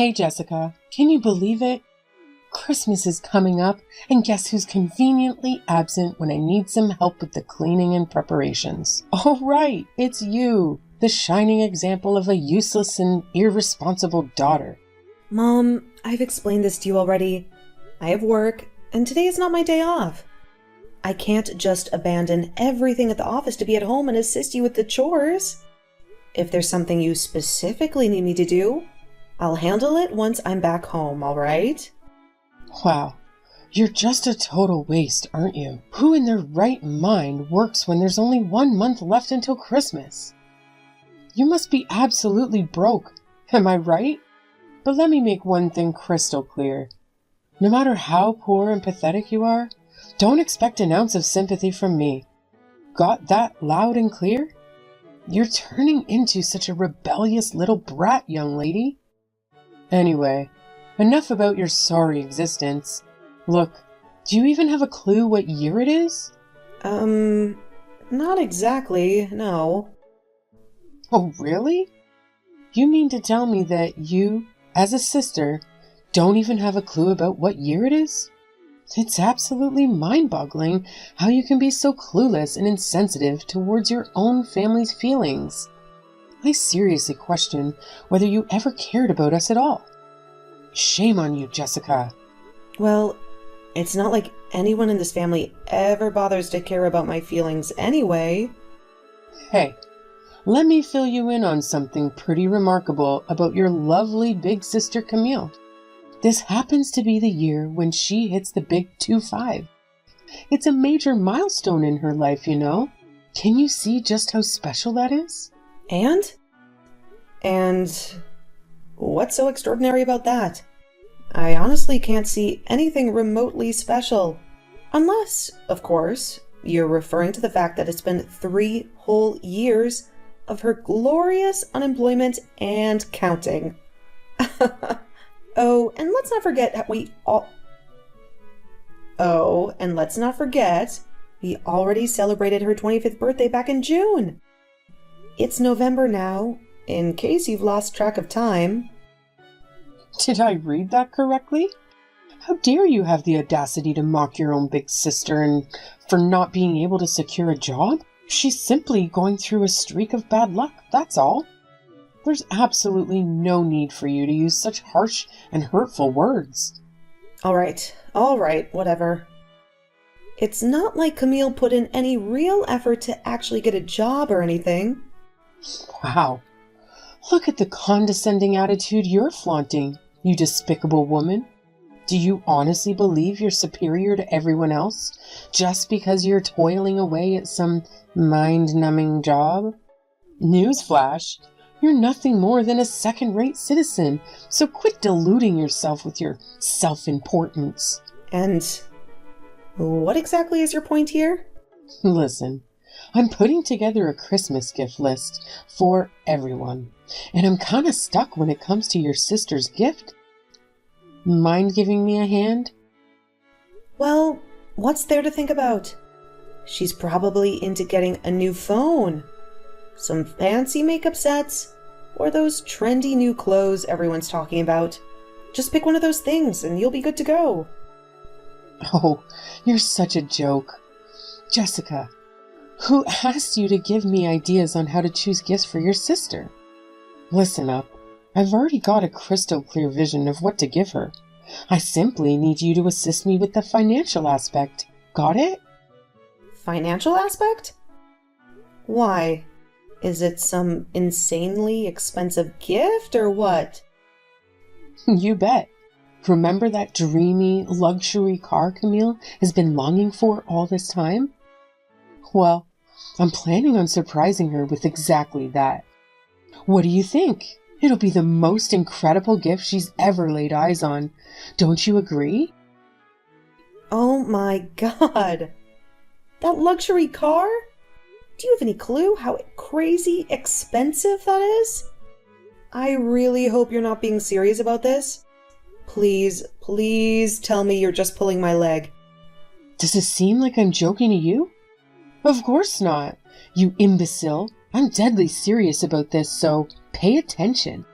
Hey Jessica, can you believe it? Christmas is coming up, and guess who's conveniently absent when I need some help with the cleaning and preparations? Oh right, it's you, the shining example of a useless and irresponsible daughter. Mom, I've explained this to you already. I have work, and today is not my day off. I can't just abandon everything at the office to be at home and assist you with the chores. If there's something you specifically need me to do, I'll handle it once I'm back home, all right? Wow, you're just a total waste, aren't you? Who in their right mind works when there's only 1 month left until Christmas? You must be absolutely broke, am I right? But let me make one thing crystal clear. No matter how poor and pathetic you are, don't expect an ounce of sympathy from me. Got that loud and clear? You're turning into such a rebellious little brat, young lady. Anyway, enough about your sorry existence. Look, do you even have a clue what year it is? Not exactly, no. Oh, really? You mean to tell me that you, as a sister, don't even have a clue about what year it is? It's absolutely mind-boggling how you can be so clueless and insensitive towards your own family's feelings. I seriously question whether you ever cared about us at all. Shame on you, Jessica. Well, it's not like anyone in this family ever bothers to care about my feelings anyway. Hey, let me fill you in on something pretty remarkable about your lovely big sister Camille. This happens to be the year when she hits the big 25. It's a major milestone in her life, you know. Can you see just how special that is? And what's so extraordinary about that? I honestly can't see anything remotely special. Unless, of course, you're referring to the fact that it's been 3 whole years of her glorious unemployment and counting. Oh, and let's not forget we already celebrated her 25th birthday back in June. It's November now, in case you've lost track of time. Did I read that correctly? How dare you have the audacity to mock your own big sister and for not being able to secure a job? She's simply going through a streak of bad luck, that's all. There's absolutely no need for you to use such harsh and hurtful words. All right, whatever. It's not like Camille put in any real effort to actually get a job or anything. Wow. Look at the condescending attitude you're flaunting, you despicable woman. Do you honestly believe you're superior to everyone else just because you're toiling away at some mind-numbing job? Newsflash, you're nothing more than a second-rate citizen, so quit deluding yourself with your self-importance. And what exactly is your point here? Listen, I'm putting together a Christmas gift list for everyone, and I'm kind of stuck when it comes to your sister's gift. Mind giving me a hand? Well, what's there to think about? She's probably into getting a new phone, some fancy makeup sets, or those trendy new clothes everyone's talking about. Just pick one of those things and you'll be good to go. Oh, you're such a joke. Jessica, who asked you to give me ideas on how to choose gifts for your sister? Listen up. I've already got a crystal clear vision of what to give her. I simply need you to assist me with the financial aspect. Got it? Financial aspect? Why? Is it some insanely expensive gift or what? You bet. Remember that dreamy luxury car Camille has been longing for all this time? Well, I'm planning on surprising her with exactly that. What do you think? It'll be the most incredible gift she's ever laid eyes on. Don't you agree? Oh my god! That luxury car? Do you have any clue how crazy expensive that is? I really hope you're not being serious about this. Please, please tell me you're just pulling my leg. Does it seem like I'm joking to you? Of course not, you imbecile. I'm deadly serious about this, so pay attention.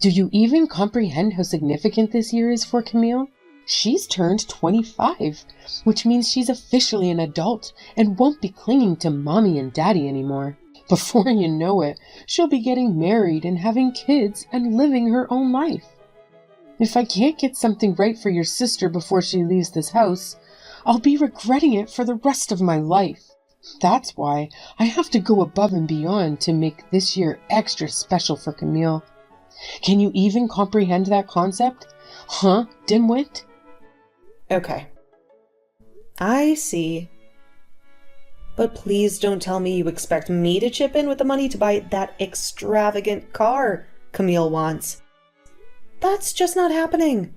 Do you even comprehend how significant this year is for Camille? She's turned 25, which means she's officially an adult and won't be clinging to mommy and daddy anymore. Before you know it, she'll be getting married and having kids and living her own life. If I can't get something right for your sister before she leaves this house, I'll be regretting it for the rest of my life. That's why I have to go above and beyond to make this year extra special for Camille. Can you even comprehend that concept? Huh, dimwit? Okay. I see. But please don't tell me you expect me to chip in with the money to buy that extravagant car Camille wants. That's just not happening.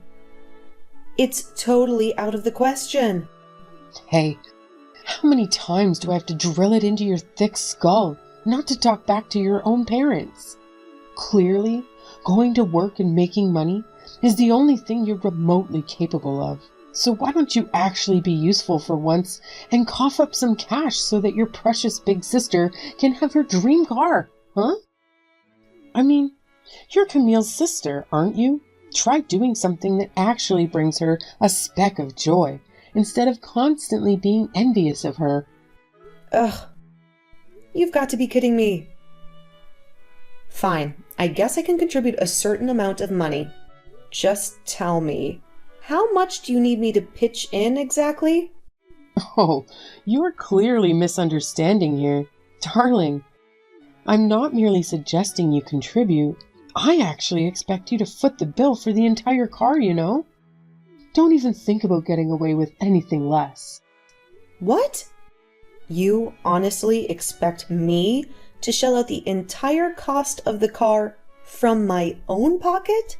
It's totally out of the question. Hey, how many times do I have to drill it into your thick skull not to talk back to your own parents? Clearly, going to work and making money is the only thing you're remotely capable of. So why don't you actually be useful for once and cough up some cash so that your precious big sister can have her dream car, huh? I mean, you're Camille's sister, aren't you? Try doing something that actually brings her a speck of joy, instead of constantly being envious of her. Ugh. You've got to be kidding me. Fine, I guess I can contribute a certain amount of money. Just tell me, how much do you need me to pitch in exactly? Oh, you're clearly misunderstanding here. Darling, I'm not merely suggesting you contribute. I actually expect you to foot the bill for the entire car, you know? Don't even think about getting away with anything less. What? You honestly expect me to shell out the entire cost of the car from my own pocket?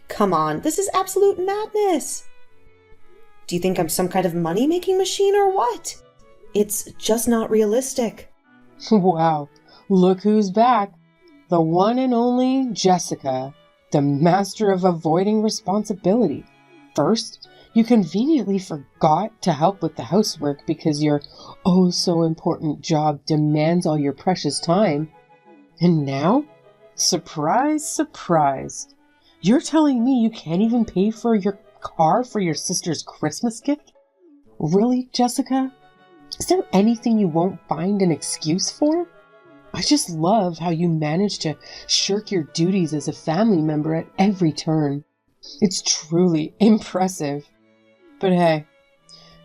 Come on, this is absolute madness. Do you think I'm some kind of money-making machine or what? It's just not realistic. Wow, look who's back. The one and only Jessica, the master of avoiding responsibility. First, you conveniently forgot to help with the housework because your oh-so-important job demands all your precious time. And now, surprise, surprise, you're telling me you can't even pay for your car for your sister's Christmas gift? Really, Jessica? Is there anything you won't find an excuse for? I just love how you manage to shirk your duties as a family member at every turn. It's truly impressive. But hey,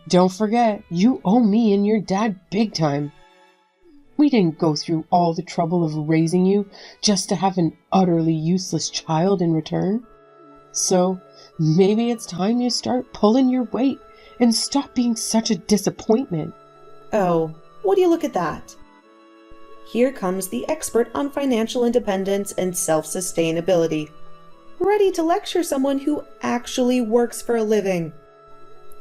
don't forget, you owe me and your dad big time. We didn't go through all the trouble of raising you just to have an utterly useless child in return. So maybe it's time you start pulling your weight and stop being such a disappointment. Oh, would you look at that? Here comes the expert on financial independence and self-sustainability, ready to lecture someone who actually works for a living.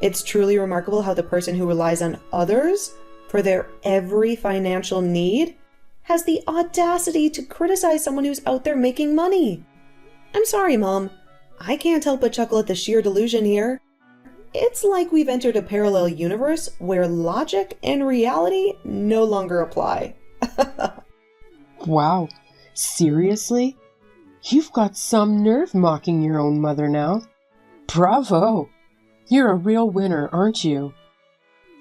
It's truly remarkable how the person who relies on others for their every financial need has the audacity to criticize someone who's out there making money. I'm sorry, Mom. I can't help but chuckle at the sheer delusion here. It's like we've entered a parallel universe where logic and reality no longer apply. Wow, seriously? You've got some nerve mocking your own mother now. Bravo! You're a real winner, aren't you?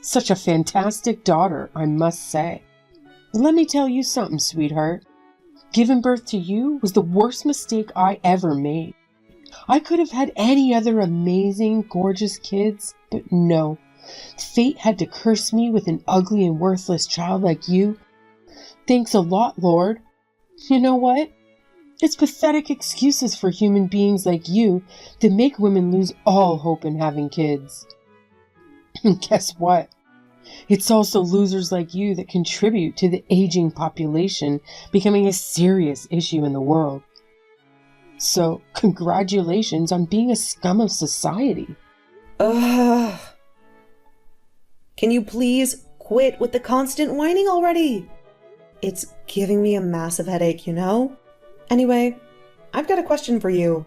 Such a fantastic daughter, I must say. Let me tell you something, sweetheart. Giving birth to you was the worst mistake I ever made. I could have had any other amazing, gorgeous kids, but no. Fate had to curse me with an ugly and worthless child like you. Thanks a lot, Lord. You know what? It's pathetic excuses for human beings like you that make women lose all hope in having kids. And guess what? It's also losers like you that contribute to the aging population becoming a serious issue in the world. So, congratulations on being a scum of society. Ugh. Can you please quit with the constant whining already? It's giving me a massive headache, you know? Anyway, I've got a question for you.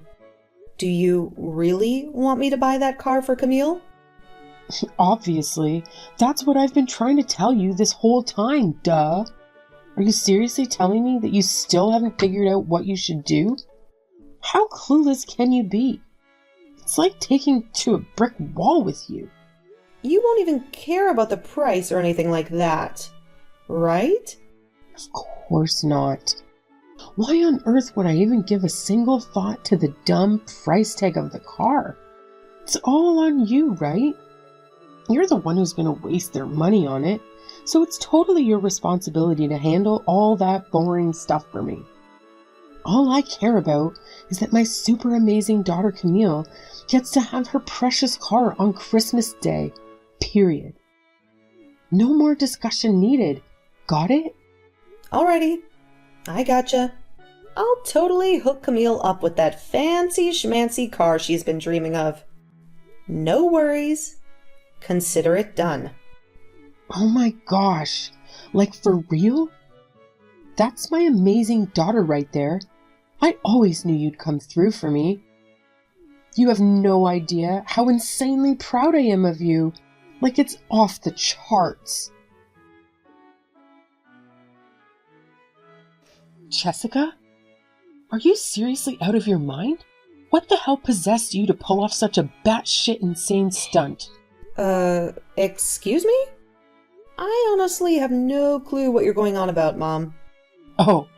Do you really want me to buy that car for Camille? Obviously. That's what I've been trying to tell you this whole time, duh. Are you seriously telling me that you still haven't figured out what you should do? How clueless can you be? It's like taking to a brick wall with you. You won't even care about the price or anything like that, right? Of course not. Why on earth would I even give a single thought to the dumb price tag of the car? It's all on you, right? You're the one who's going to waste their money on it, so it's totally your responsibility to handle all that boring stuff for me. All I care about is that my super amazing daughter Camille gets to have her precious car on Christmas Day. Period. No more discussion needed. Got it? Alrighty, I gotcha. I'll totally hook Camille up with that fancy schmancy car she's been dreaming of. No worries. Consider it done. Oh my gosh, like for real? That's my amazing daughter right there. I always knew you'd come through for me. You have no idea how insanely proud I am of you. Like it's off the charts. Jessica? Are you seriously out of your mind? What the hell possessed you to pull off such a batshit insane stunt? Excuse me? I honestly have no clue what you're going on about, Mom. Oh,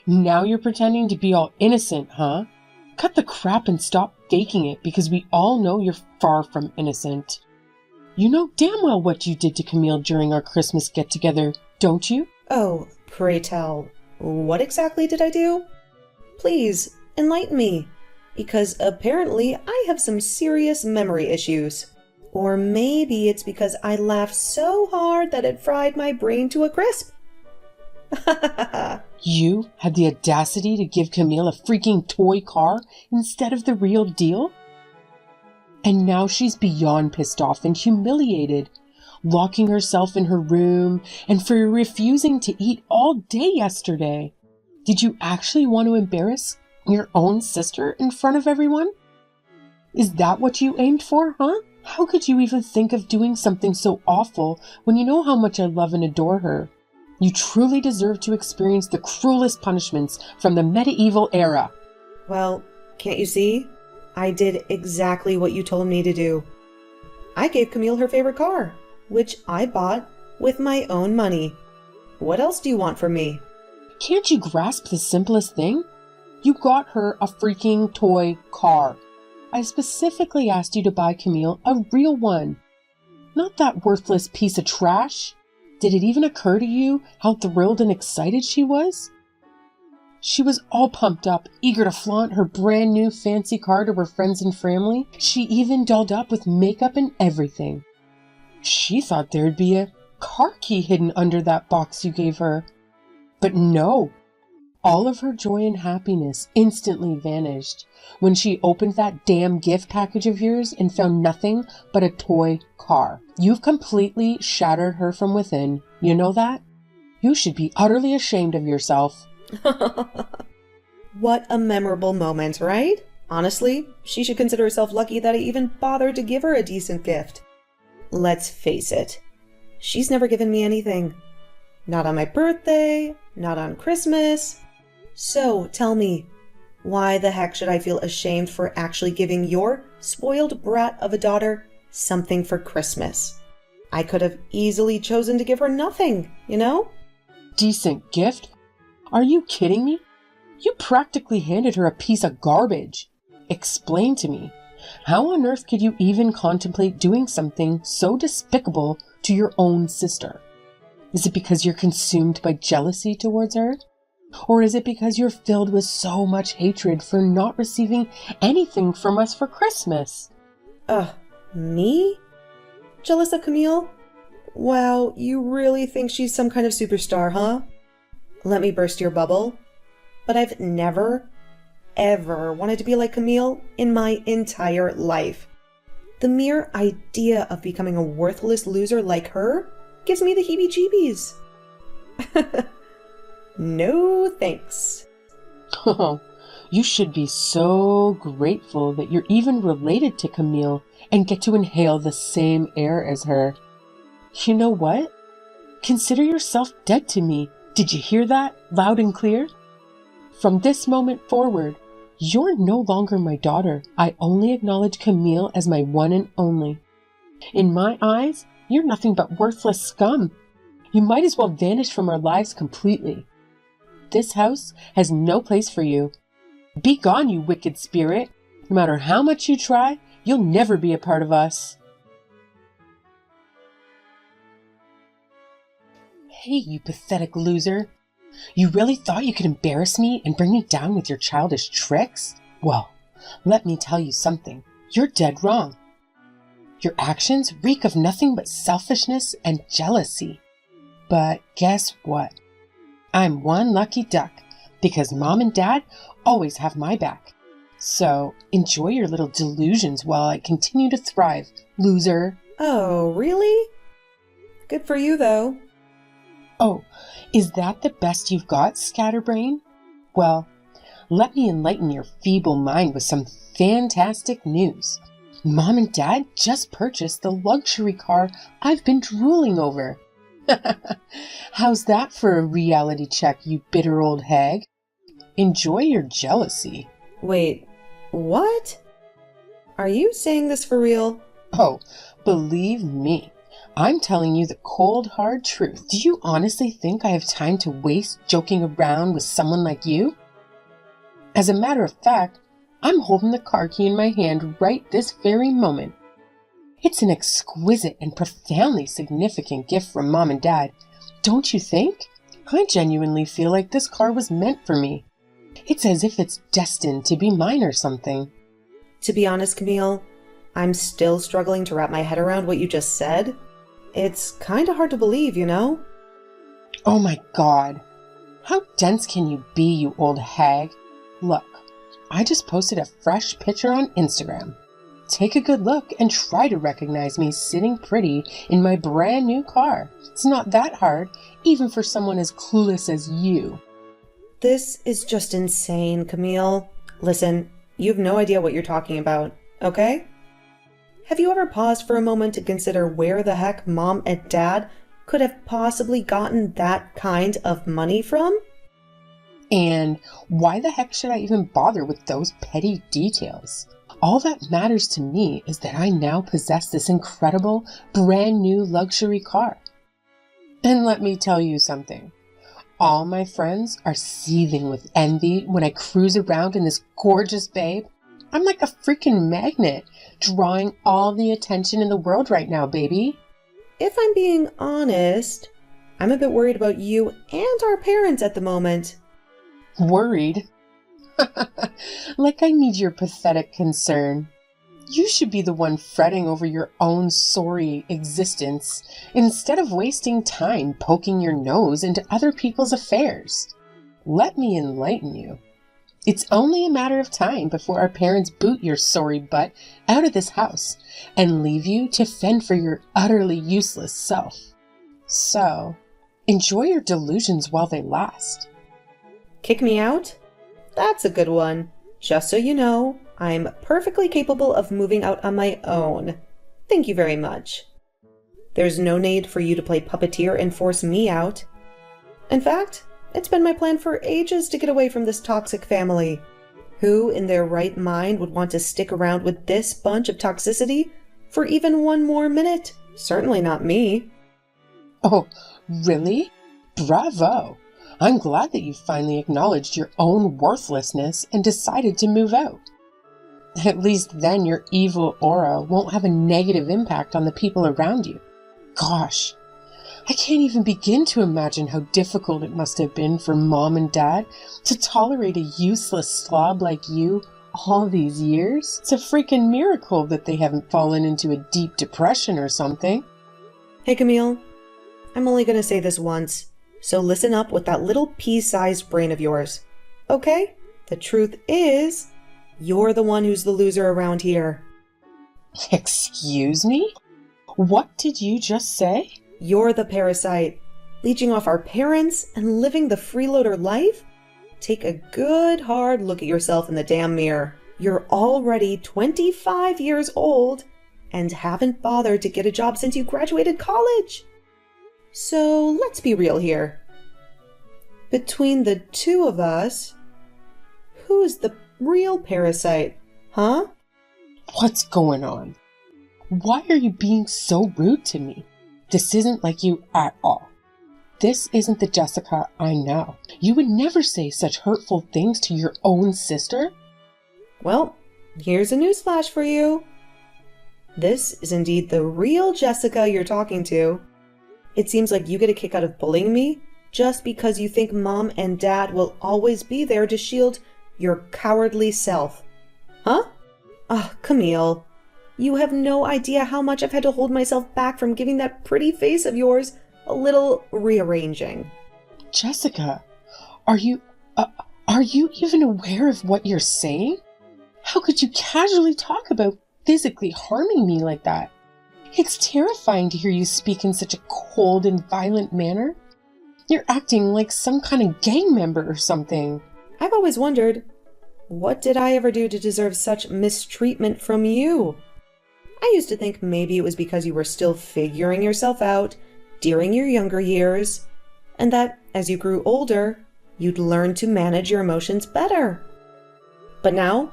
now you're pretending to be all innocent, huh? Cut the crap and stop faking it, because we all know you're far from innocent. You know damn well what you did to Camille during our Christmas get-together, don't you? Oh, pray tell, what exactly did I do? Please, enlighten me, because apparently I have some serious memory issues. Or maybe it's because I laughed so hard that it fried my brain to a crisp. You had the audacity to give Camille a freaking toy car instead of the real deal? And now she's beyond pissed off and humiliated, locking herself in her room and for refusing to eat all day yesterday. Did you actually want to embarrass your own sister in front of everyone? Is that what you aimed for, huh? How could you even think of doing something so awful when you know how much I love and adore her? You truly deserve to experience the cruelest punishments from the medieval era. Well, can't you see? I did exactly what you told me to do. I gave Camille her favorite car, which I bought with my own money. What else do you want from me? Can't you grasp the simplest thing? You got her a freaking toy car. I specifically asked you to buy Camille a real one. Not that worthless piece of trash. Did it even occur to you how thrilled and excited she was? She was all pumped up, eager to flaunt her brand new fancy car to her friends and family. She even dolled up with makeup and everything. She thought there'd be a car key hidden under that box you gave her. But no. All of her joy and happiness instantly vanished when she opened that damn gift package of yours and found nothing but a toy car. You've completely shattered her from within. You know that? You should be utterly ashamed of yourself. What a memorable moment, right? Honestly, she should consider herself lucky that I even bothered to give her a decent gift. Let's face it, she's never given me anything. Not on my birthday, not on Christmas. So tell me, why the heck should I feel ashamed for actually giving your spoiled brat of a daughter something for Christmas? I could have easily chosen to give her nothing, you know? Decent gift? Are you kidding me? You practically handed her a piece of garbage. Explain to me, how on earth could you even contemplate doing something so despicable to your own sister? Is it because you're consumed by jealousy towards her? Or is it because you're filled with so much hatred for not receiving anything from us for Christmas? Me? Jealous of Camille? Wow, you really think she's some kind of superstar, huh? Let me burst your bubble. But I've never, ever wanted to be like Camille in my entire life. The mere idea of becoming a worthless loser like her gives me the heebie-jeebies. No thanks. Oh, you should be so grateful that you're even related to Camille and get to inhale the same air as her. You know what? Consider yourself dead to me. Did you hear that, loud and clear? From this moment forward, You're no longer my daughter. I only acknowledge Camille as my one and only. In my eyes, you're nothing but worthless scum. You might as well vanish from our lives completely. This house has no place for you. Be gone, you wicked spirit. No matter how much you try, you'll never be a part of us. Hey, you pathetic loser. You really thought you could embarrass me and bring me down with your childish tricks? Well, let me tell you something. You're dead wrong. Your actions reek of nothing but selfishness and jealousy. But guess what? I'm one lucky duck, because Mom and Dad always have my back. So enjoy your little delusions while I continue to thrive, loser. Oh, really? Good for you, though. Oh, is that the best you've got, Scatterbrain? Well, let me enlighten your feeble mind with some fantastic news. Mom and Dad just purchased the luxury car I've been drooling over. How's that for a reality check, you bitter old hag? Enjoy your jealousy. Wait, what? Are you saying this for real? Oh, believe me. I'm telling you the cold, hard truth. Do you honestly think I have time to waste joking around with someone like you? As a matter of fact, I'm holding the car key in my hand right this very moment. It's an exquisite and profoundly significant gift from Mom and Dad, don't you think? I genuinely feel like this car was meant for me. It's as if it's destined to be mine or something. To be honest, Camille, I'm still struggling to wrap my head around what you just said. It's kind of hard to believe, you know? Oh my God. How dense can you be, you old hag? Look, I just posted a fresh picture on Instagram. Take a good look and try to recognize me sitting pretty in my brand new car. It's not that hard, even for someone as clueless as you. This is just insane, Camille. Listen, you have no idea what you're talking about, okay? Have you ever paused for a moment to consider where the heck Mom and Dad could have possibly gotten that kind of money from? And why the heck should I even bother with those petty details? All that matters to me is that I now possess this incredible, brand new luxury car. And let me tell you something. All my friends are seething with envy when I cruise around in this gorgeous babe. I'm like a freaking magnet, drawing all the attention in the world right now, baby. If I'm being honest, I'm a bit worried about you and our parents at the moment. Worried? Like I need your pathetic concern. You should be the one fretting over your own sorry existence instead of wasting time poking your nose into other people's affairs. Let me enlighten you. It's only a matter of time before our parents boot your sorry butt out of this house and leave you to fend for your utterly useless self. So, enjoy your delusions while they last. Kick me out? That's a good one. Just so you know, I'm perfectly capable of moving out on my own. Thank you very much. There's no need for you to play puppeteer and force me out. In fact, it's been my plan for ages to get away from this toxic family. Who in their right mind would want to stick around with this bunch of toxicity for even one more minute? Certainly not me. Oh, really? Bravo! I'm glad that you finally acknowledged your own worthlessness and decided to move out. At least then your evil aura won't have a negative impact on the people around you. Gosh, I can't even begin to imagine how difficult it must have been for Mom and Dad to tolerate a useless slob like you all these years. It's a freaking miracle that they haven't fallen into a deep depression or something. Hey Camille, I'm only going to say this once, so listen up with that little pea-sized brain of yours. Okay? The truth is, you're the one who's the loser around here. Excuse me? What did you just say? You're the parasite, leeching off our parents and living the freeloader life? Take a good hard look at yourself in the damn mirror. You're already 25 years old and haven't bothered to get a job since you graduated college. So let's be real here. Between the two of us, who's the Real parasite. Huh? What's going on? Why are you being so rude to me? This isn't like you at all. This isn't the Jessica I know. You would never say such hurtful things to your own sister. Well, here's a newsflash for you. This is indeed the real Jessica you're talking to. It seems like you get a kick out of bullying me just because you think Mom and Dad will always be there to shield your cowardly self. Huh? Ah, Camille, you have no idea how much I've had to hold myself back from giving that pretty face of yours a little rearranging. Jessica, are you even aware of what you're saying? How could you casually talk about physically harming me like that? It's terrifying to hear you speak in such a cold and violent manner. You're acting like some kind of gang member or something. I've always wondered, what did I ever do to deserve such mistreatment from you? I used to think maybe it was because you were still figuring yourself out during your younger years, and that as you grew older, you'd learn to manage your emotions better. But now,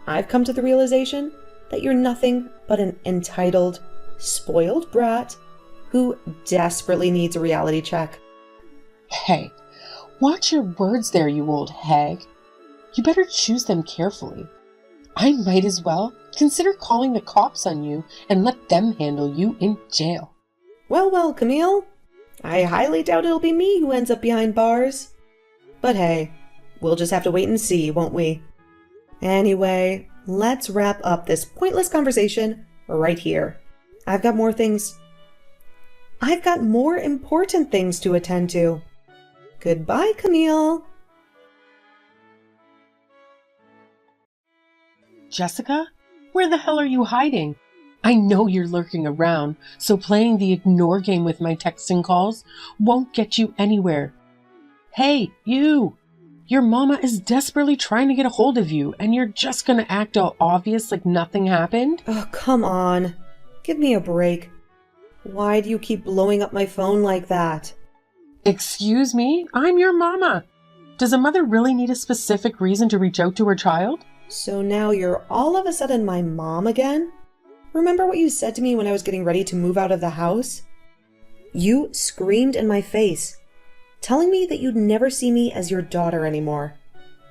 I've come to the realization that you're nothing but an entitled, spoiled brat who desperately needs a reality check. Hey, watch your words there, you old hag. You better choose them carefully. I might as well consider calling the cops on you and let them handle you in jail. Well, Camille, I highly doubt it'll be me who ends up behind bars. But hey, we'll just have to wait and see, won't we? Anyway, let's wrap up this pointless conversation right here. I've got more important things to attend to. Goodbye, Camille. Jessica, where the hell are you hiding? I know you're lurking around, so playing the ignore game with my texting calls won't get you anywhere. Hey, you! Your mama is desperately trying to get a hold of you, and you're just gonna act all obvious like nothing happened? Oh, come on. Give me a break. Why do you keep blowing up my phone like that? Excuse me? I'm your mama. Does a mother really need a specific reason to reach out to her child? So now you're all of a sudden my mom again? Remember what you said to me when I was getting ready to move out of the house? You screamed in my face, telling me that you'd never see me as your daughter anymore,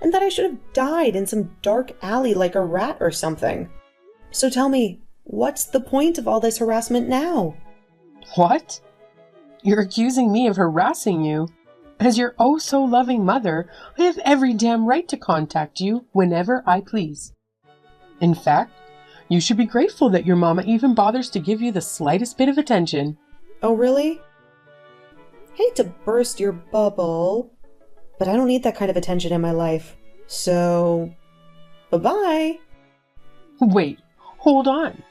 and that I should have died in some dark alley like a rat or something. So tell me, what's the point of all this harassment now? What? You're accusing me of harassing you? As your oh-so-loving mother, I have every damn right to contact you whenever I please. In fact, you should be grateful that your mama even bothers to give you the slightest bit of attention. Oh, really? Hate to burst your bubble, but I don't need that kind of attention in my life. So, bye-bye. Wait, hold on.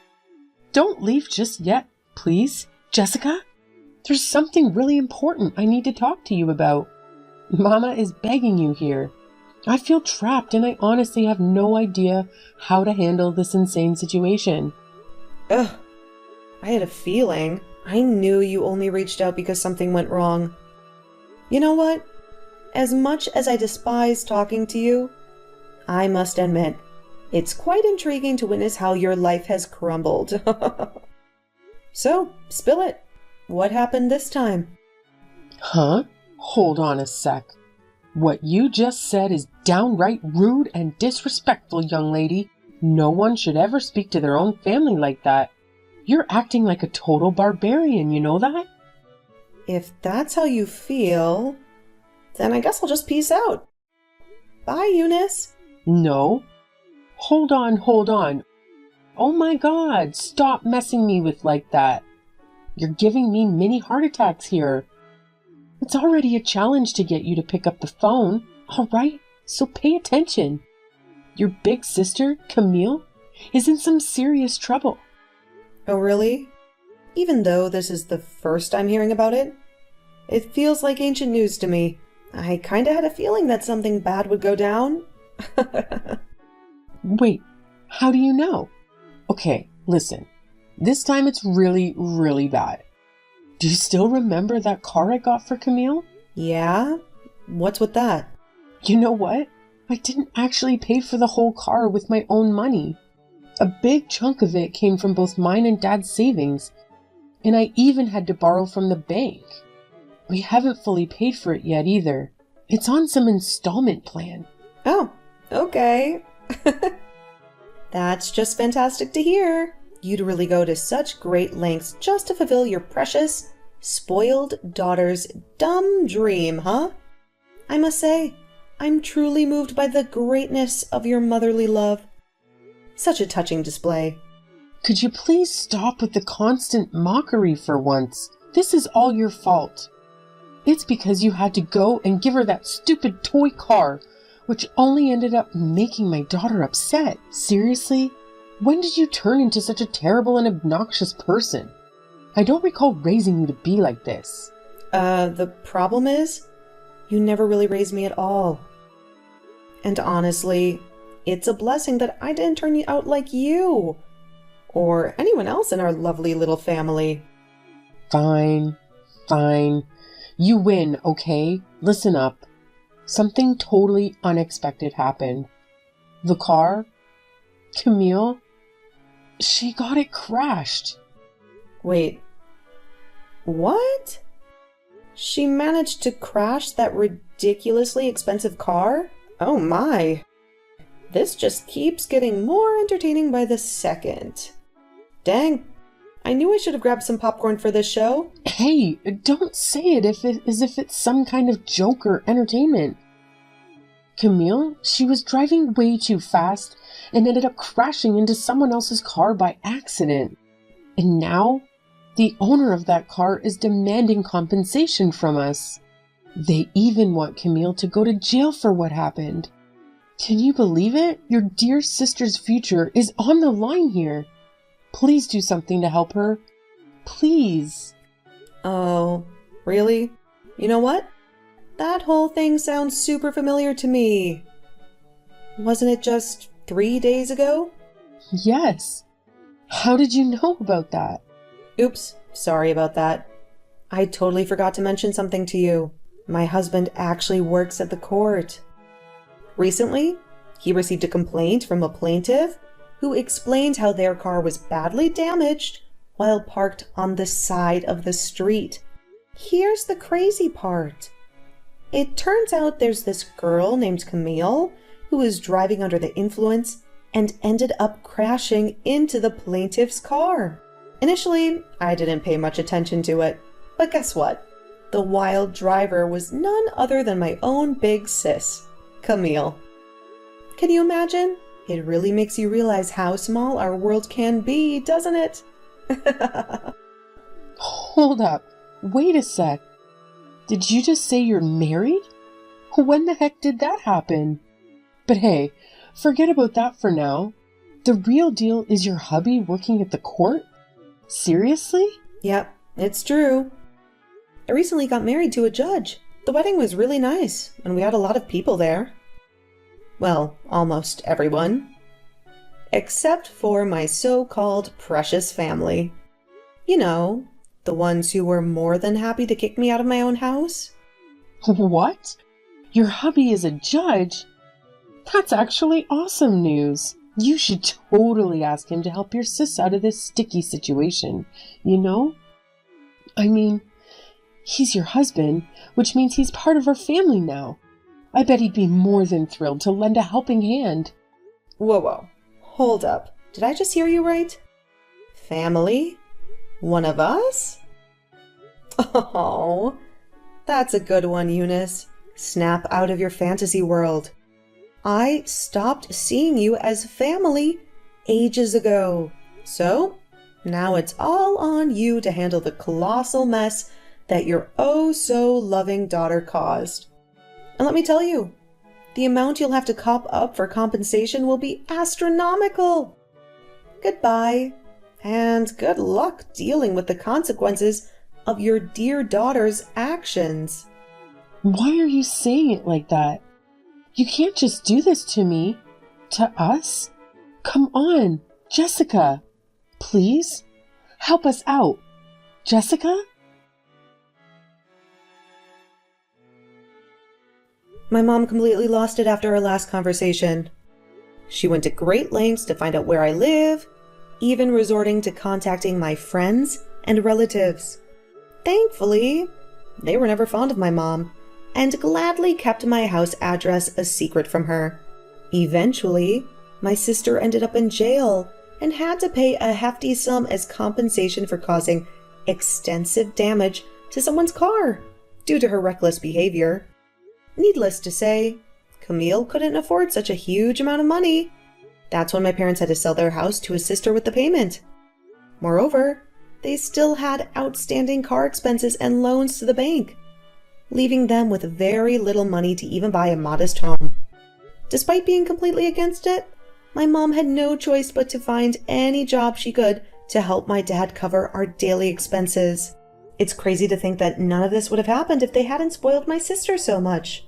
Don't leave just yet, please, Jessica. There's something really important I need to talk to you about. Mama is begging you here. I feel trapped and I honestly have no idea how to handle this insane situation. Ugh, I had a feeling. I knew you only reached out because something went wrong. You know what? As much as I despise talking to you, I must admit, it's quite intriguing to witness how your life has crumbled. So, spill it. What happened this time? Huh? Hold on a sec. What you just said is downright rude and disrespectful, young lady. No one should ever speak to their own family like that. You're acting like a total barbarian, you know that? If that's how you feel, then I guess I'll just peace out. Bye, Eunice. No. Hold on. Oh my God, stop messing me with like that. You're giving me mini heart attacks here. It's already a challenge to get you to pick up the phone, all right? So pay attention. Your big sister, Camille, is in some serious trouble. Oh, really? Even though this is the first I'm hearing about it, it feels like ancient news to me. I kinda had a feeling that something bad would go down. Wait, how do you know? Okay, listen. This time it's really, really bad. Do you still remember that car I got for Camille? Yeah? What's with that? You know what? I didn't actually pay for the whole car with my own money. A big chunk of it came from both mine and Dad's savings, and I even had to borrow from the bank. We haven't fully paid for it yet either. It's on some installment plan. Oh, okay. That's just fantastic to hear. You'd really go to such great lengths just to fulfill your precious, spoiled daughter's dumb dream, huh? I must say, I'm truly moved by the greatness of your motherly love. Such a touching display. Could you please stop with the constant mockery for once? This is all your fault. It's because you had to go and give her that stupid toy car, which only ended up making my daughter upset. Seriously? When did you turn into such a terrible and obnoxious person? I don't recall raising you to be like this. The problem is, you never really raised me at all. And honestly, it's a blessing that I didn't turn you out like you, or anyone else in our lovely little family. Fine. You win, okay? Listen up. Something totally unexpected happened. The car, Camille, she got it crashed. Wait, what? She managed to crash that ridiculously expensive car? Oh my. This just keeps getting more entertaining by the second. Dang, I knew I should have grabbed some popcorn for this show. Hey, don't say it as if it's some kind of joke or entertainment. Camille, she was driving way too fast and ended up crashing into someone else's car by accident. And now, the owner of that car is demanding compensation from us. They even want Camille to go to jail for what happened. Can you believe it? Your dear sister's future is on the line here. Please do something to help her. Please. Oh, really? You know what? That whole thing sounds super familiar to me. Wasn't it just 3 days ago? Yes. How did you know about that? Oops, sorry about that. I totally forgot to mention something to you. My husband actually works at the court. Recently, he received a complaint from a plaintiff who explained how their car was badly damaged while parked on the side of the street. Here's the crazy part. It turns out there's this girl named Camille who was driving under the influence and ended up crashing into the plaintiff's car. Initially, I didn't pay much attention to it, but guess what? The wild driver was none other than my own big sis, Camille. Can you imagine? It really makes you realize how small our world can be, doesn't it? Hold up. Wait a sec. Did you just say you're married? When the heck did that happen? But hey, forget about that for now. The real deal is your hubby working at the court? Seriously? Yep, it's true. I recently got married to a judge. The wedding was really nice, and we had a lot of people there. Well, almost everyone. Except for my so-called precious family. You know, the ones who were more than happy to kick me out of my own house. What? Your hubby is a judge? That's actually awesome news. You should totally ask him to help your sis out of this sticky situation, you know? I mean, he's your husband, which means he's part of our family now. I bet he'd be more than thrilled to lend a helping hand. Whoa. Hold up. Did I just hear you right? Family? One of us? Oh, that's a good one, Eunice. Snap out of your fantasy world. I stopped seeing you as family ages ago. So, now it's all on you to handle the colossal mess that your oh-so-loving daughter caused. And let me tell you, the amount you'll have to cop up for compensation will be astronomical. Goodbye, and good luck dealing with the consequences of your dear daughter's actions. Why are you saying it like that? You can't just do this to me. To us? Come on, Jessica. Please? Help us out. Jessica? My mom completely lost it after our last conversation. She went to great lengths to find out where I live, even resorting to contacting my friends and relatives. Thankfully, they were never fond of my mom and gladly kept my house address a secret from her. Eventually, my sister ended up in jail and had to pay a hefty sum as compensation for causing extensive damage to someone's car due to her reckless behavior. Needless to say, Camille couldn't afford such a huge amount of money. That's when my parents had to sell their house to assist her with the payment. Moreover, they still had outstanding car expenses and loans to the bank, leaving them with very little money to even buy a modest home. Despite being completely against it, my mom had no choice but to find any job she could to help my dad cover our daily expenses. It's crazy to think that none of this would have happened if they hadn't spoiled my sister so much.